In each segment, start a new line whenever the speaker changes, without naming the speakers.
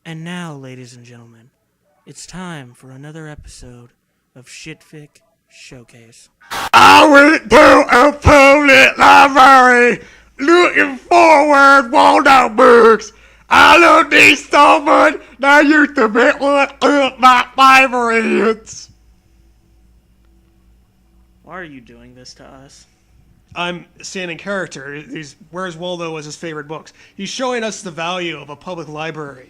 And now, ladies and gentlemen, it's time for another episode of Shitfic Showcase.
I went to a public library looking for Waldo books. I love these so much that I used to make one of my favorites.
Why are you doing this to us?
I'm standing character. Where's Waldo was his favorite books. He's showing us the value of a public library.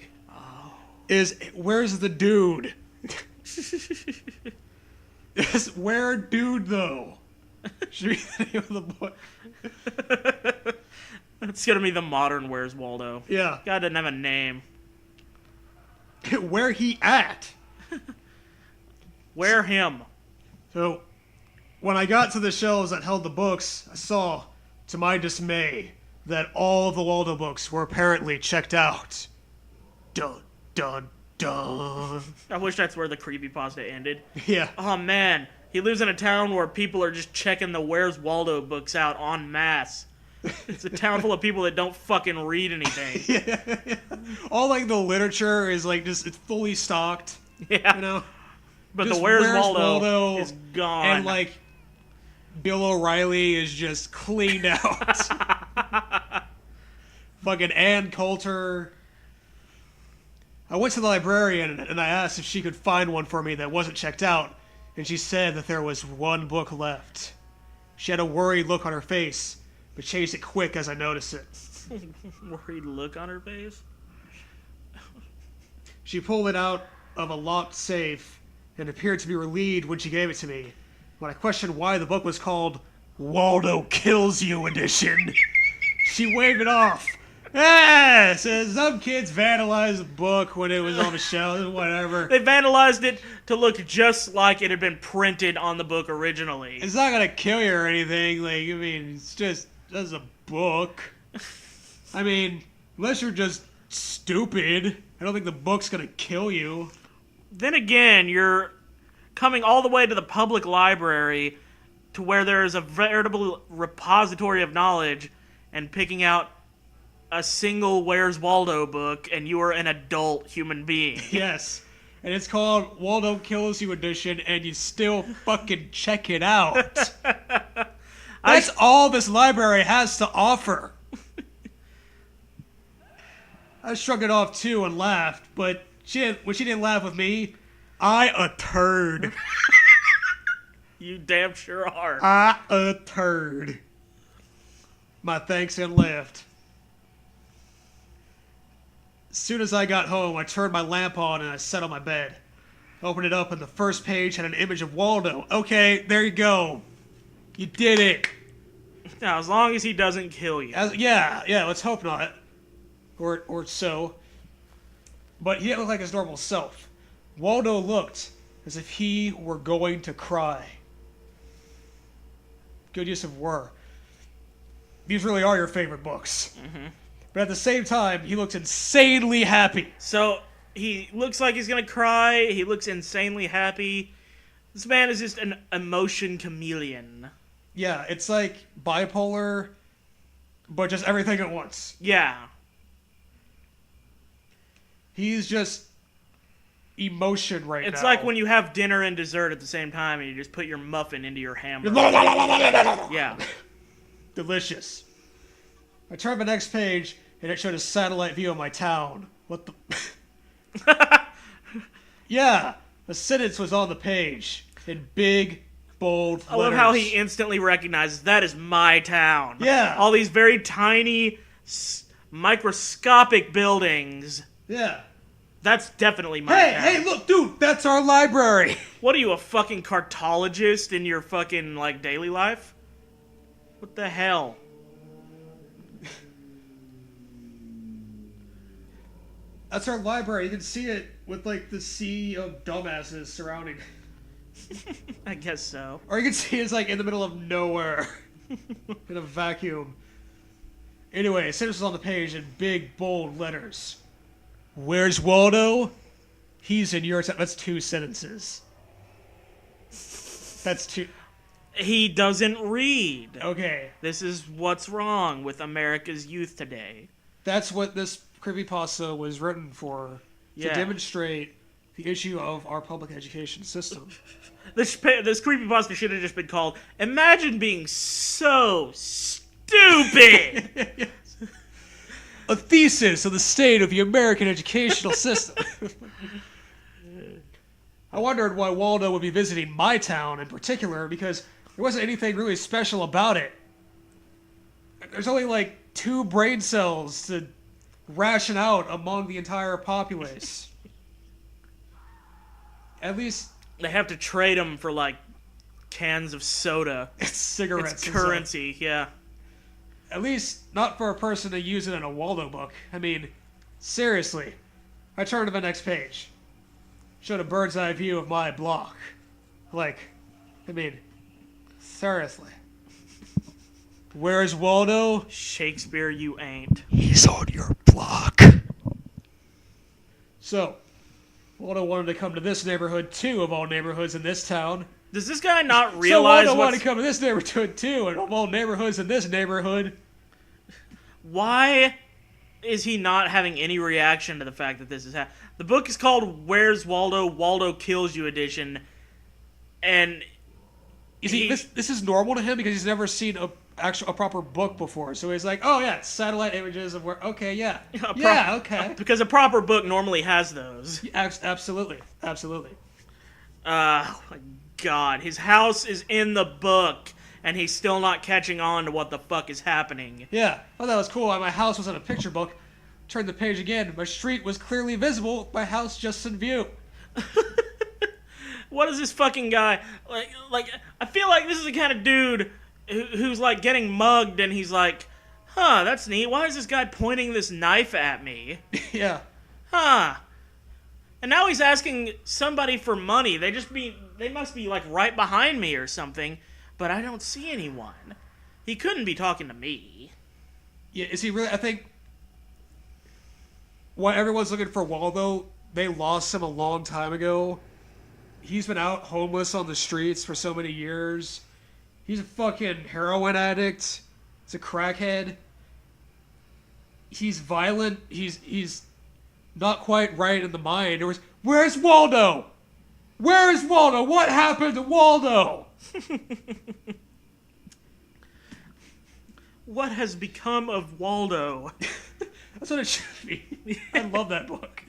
Where's the dude? Where dude though? Should be the name of the book.
It's gonna be the modern Where's Waldo.
Yeah.
God doesn't have a name.
Where he at?
Where him?
So, when I got to the shelves that held the books, I saw, to my dismay, that all the Waldo books were apparently checked out. Dun, dun, dun.
I wish that's where the creepypasta ended.
Yeah.
Oh man, he lives in a town where people are just checking the Where's Waldo books out en masse. It's a town full of people that don't fucking read anything.
Yeah. All like the literature is like just it's fully stocked.
Yeah.
You know?
But
just
the Where's Waldo is gone.
And like Bill O'Reilly is just cleaned out. Fucking Ann Coulter. I went to the librarian and I asked if she could find one for me that wasn't checked out, and she said that there was one book left. She had a worried look on her face, but changed it quick as I noticed it.
Worried look on her face?
She pulled it out of a locked safe and appeared to be relieved when she gave it to me. When I questioned why the book was called Waldo Kills You Edition, she waved it off. Yeah, says some kids vandalized the book when it was on the shelf, whatever.
They vandalized it to look just like it had been printed on the book originally.
It's not gonna kill you or anything. Like, I mean, it's just a book. I mean, unless you're just stupid, I don't think the book's gonna kill you.
Then again, you're coming all the way to the public library to where there is a veritable repository of knowledge and picking out a single Where's Waldo book, and you are an adult human being.
Yes. And it's called Waldo Kills You Edition, and you still fucking check it out. That's all this library has to offer. I shrugged it off too and laughed, but when she didn't laugh with me, I a turd.
You damn sure are.
I a turd. My thanks and left. As soon as I got home, I turned my lamp on and I sat on my bed. Opened it up and the first page had an image of Waldo. Okay, there you go. You did it.
Now, as long as he doesn't kill you.
Yeah, let's hope not. Or so. But he didn't look like his normal self. Waldo looked as if he were going to cry. Good use of were. These really are your favorite books. Mm-hmm. But at the same time, he looks insanely happy.
So, he looks like he's gonna cry. He looks insanely happy. This man is just an emotion chameleon.
Yeah, it's like bipolar, but just everything at once.
Yeah.
He's just emotion right now.
It's like when you have dinner and dessert at the same time and you just put your muffin into your hamburger. Yeah.
Delicious. I turned the next page and it showed a satellite view of my town. What the... Yeah, a sentence was on the page in big, bold letters.
I love how he instantly recognizes that is my town.
Yeah.
All these very tiny, microscopic buildings.
Yeah.
That's definitely my town.
Hey, look, dude, that's our library.
What are you, a fucking cartologist in your fucking, like, daily life? What the hell?
That's our library. You can see it with, like, the sea of dumbasses surrounding.
I guess so.
Or you can see it's, like, in the middle of nowhere. In a vacuum. Anyway, a sentence was on the page in big, bold letters. Where's Waldo? He's in your town. That's two sentences. That's two.
He doesn't read.
Okay.
This is what's wrong with America's youth today.
That's what this creepypasta was written for.
Yeah.
to demonstrate the issue of our public education system.
This creepypasta should have just been called, "Imagine being so stupid."
A thesis of the state of the American educational system. I wondered why Waldo would be visiting my town in particular, because there wasn't anything really special about it. There's only like 2 brain cells to ration out among the entire populace. At least
They have to trade them for like cans of soda.
it's cigarettes.
It's
and stuff.
currency, yeah.
At least not for a person to use it in a Waldo book. I mean, seriously. I turned to the next page. Showed a bird's eye view of my block. Seriously. Where's Waldo?
Shakespeare, you ain't.
He's on your block. So, Waldo wanted to come to this neighborhood too, of all neighborhoods in this town.
Does this guy not realize
so Waldo wanted to come to this neighborhood too, and of all neighborhoods in this neighborhood.
Why is he not having any reaction to the fact that this is happening? The book is called Where's Waldo? Waldo Kills You Edition. And
this is normal to him because he's never seen a proper book before. So he's like, oh yeah, satellite images of where. Okay, yeah, okay.
Because a proper book normally has those.
Absolutely.
Oh my God, his house is in the book, and he's still not catching on to what the fuck is happening.
Yeah, oh, that was cool. My house was in a picture book. Turned the page again. My street was clearly visible. My house just in view.
What is this fucking guy like? I feel like this is the kind of dude who's like getting mugged, and he's like, "Huh, that's neat. Why is this guy pointing this knife at me?"
Yeah.
Huh. And now he's asking somebody for money. They must be like right behind me or something, but I don't see anyone. He couldn't be talking to me.
Yeah, is he really? I think while everyone's looking for Waldo, they lost him a long time ago. He's been out homeless on the streets for so many years. He's a fucking heroin addict. He's a crackhead. He's violent. He's not quite right in the mind. Where's Waldo? Where is Waldo? What happened to Waldo?
What has become of Waldo?
That's what it should be. I love that book.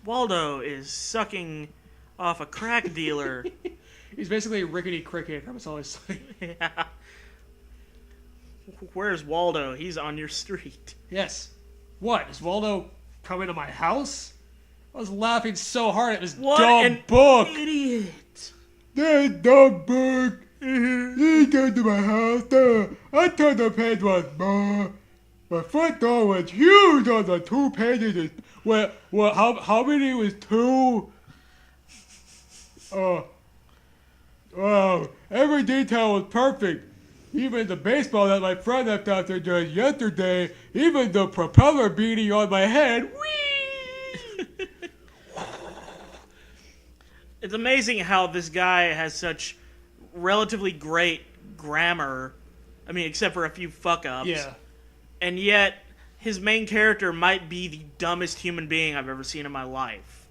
Waldo is sucking off a crack dealer.
He's basically Rickety Cricket. That's all he's saying.
Yeah. Where's Waldo? He's on your street.
Yes. What? Is Waldo coming to my house? I was laughing so hard at this dumb book.
Idiot.
That dumb book. He came to my house. I thought the page was small. My front door was huge on the 2 pages. How many was 2? Wow. Every detail was perfect. Even the baseball that my friend left out there just yesterday. Even the propeller beanie on my head. Whee!
It's amazing how this guy has such relatively great grammar. I mean, except for a few fuck-ups.
Yeah.
And yet, his main character might be the dumbest human being I've ever seen in my life.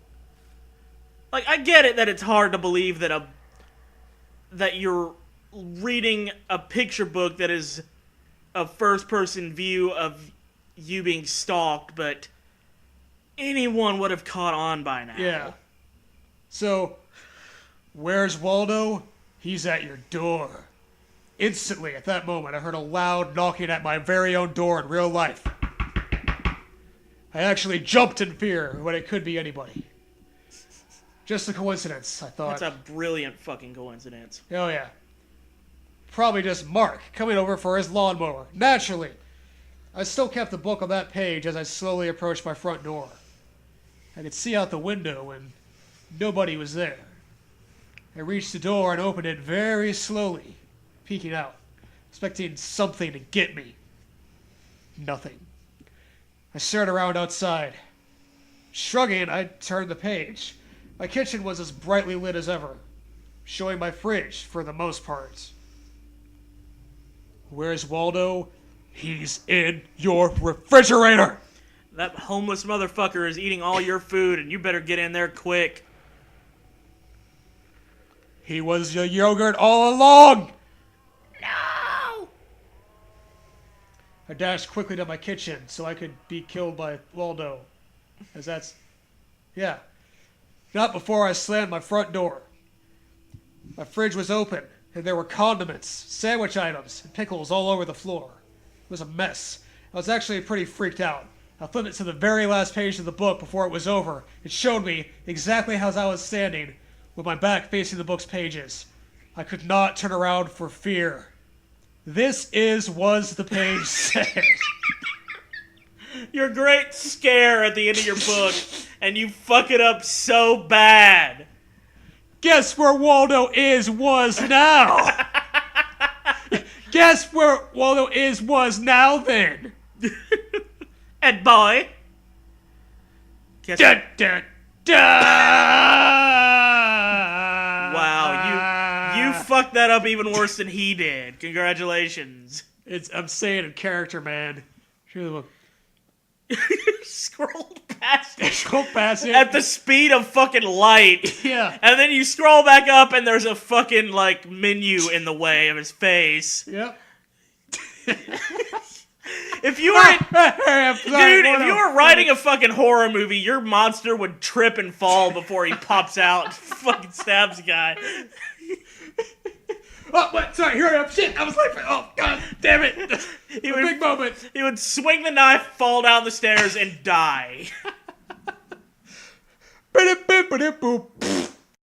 Like, I get it that it's hard to believe that you're reading a picture book that is a first-person view of you being stalked, but anyone would have caught on by now.
Yeah. So, where's Waldo? He's at your door. Instantly, at that moment, I heard a loud knocking at my very own door in real life. I actually jumped in fear when it could be anybody. Just a coincidence, I thought.
That's a brilliant fucking coincidence.
Oh, yeah. Probably just Mark coming over for his lawnmower. Naturally. I still kept the book on that page as I slowly approached my front door. I could see out the window and nobody was there. I reached the door and opened it very slowly, peeking out, expecting something to get me. Nothing. I stared around outside. Shrugging, I turned the page. My kitchen was as brightly lit as ever, showing my fridge for the most part. Where's Waldo? He's in your refrigerator!
That homeless motherfucker is eating all your food, and you better get in there quick.
He was your yogurt all along!
No!
I dashed quickly to my kitchen so I could be killed by Waldo. As that's... Yeah. Not before I slammed my front door. My fridge was open, and there were condiments, sandwich items, and pickles all over the floor. It was a mess. I was actually pretty freaked out. I flipped it to the very last page of the book before it was over. It showed me exactly how I was standing, with my back facing the book's pages. I could not turn around for fear. Was the page said.
Your great scare at the end of your book, and you fuck it up so bad.
Guess where Waldo was now? Guess where Waldo was now then?
And boy. Guess
da, da, da.
Wow, you fucked that up even worse than he did. Congratulations.
I'm saying in character, man.
Scrolled past it.
Scroll past it.
At the speed of fucking light.
Yeah.
And then you scroll back up and there's a fucking, like, menu in the way of his face.
Yep.
If you were... Dude, if you were writing a fucking horror movie, your monster would trip and fall before he pops out and fucking stabs a guy.
Oh, what? Sorry, here I am. Shit, I was late for... Oh, god damn it. Big moment.
He would swing the knife, fall down the stairs, and die.
Boop.